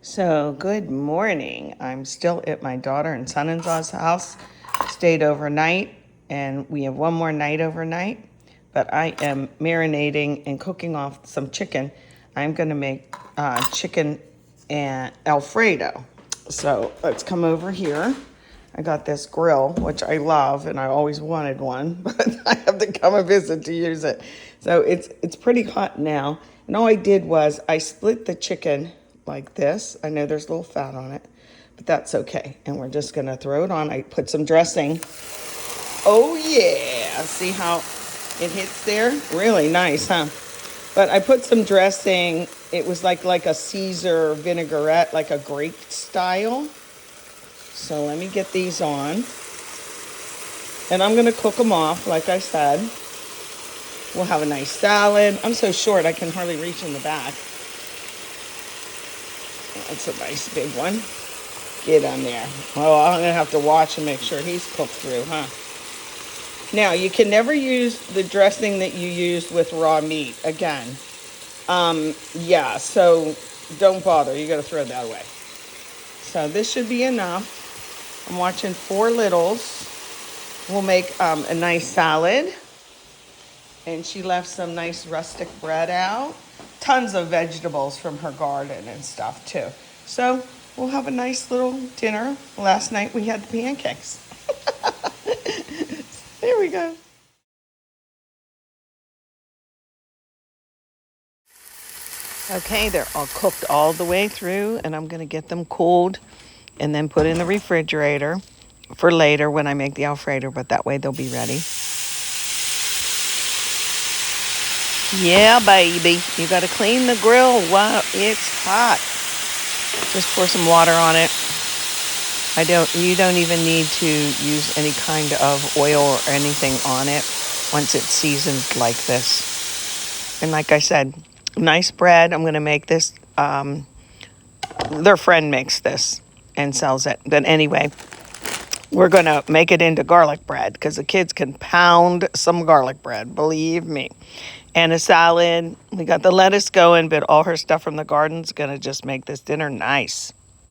So, good morning. I'm still at my daughter and son-in-law's house. Stayed overnight, and we have one more night overnight. But I am marinating and cooking off some chicken. I'm going to make chicken and Alfredo. So, let's come over here. I got this grill, which I love, and I always wanted one, but I have to come and visit to use it. So it's pretty hot now. And all I did was I split the chicken like this. I know there's a little fat on it, but that's okay. And we're just gonna throw it on. I put some dressing. Oh yeah, see how it hits there? Really nice, huh? But I put some dressing. It was like a Caesar vinaigrette, like a grape style. So let me get these on. And I'm gonna cook them off, like I said. We'll have a nice salad. I'm so short I can hardly reach in the back. That's a nice big one. Get on there. Oh, I'm gonna have to watch and make sure he's cooked through, huh? Now, you can never use the dressing that you used with raw meat again. Yeah, so don't bother. You gotta throw that away. So this should be enough. I'm watching 4 littles. We'll make a nice salad. And she left some nice rustic bread out. Tons of vegetables from her garden and stuff too. So we'll have a nice little dinner. Last night we had the pancakes. There we go. Okay, they're all cooked all the way through, and I'm going to get them cooled and then put in the refrigerator for later when I make the Alfredo, but that way they'll be ready. Yeah, baby. You got to clean the grill while it's hot. Just pour some water on it. You don't even need to use any kind of oil or anything on it once it's seasoned like this. And like I said, nice bread. I'm going to make this. Their friend makes this and sells it. But anyway, we're going to make it into garlic bread because the kids can pound some garlic bread, believe me. And a salad. We got the lettuce going, but all her stuff from the garden's going to just make this dinner nice.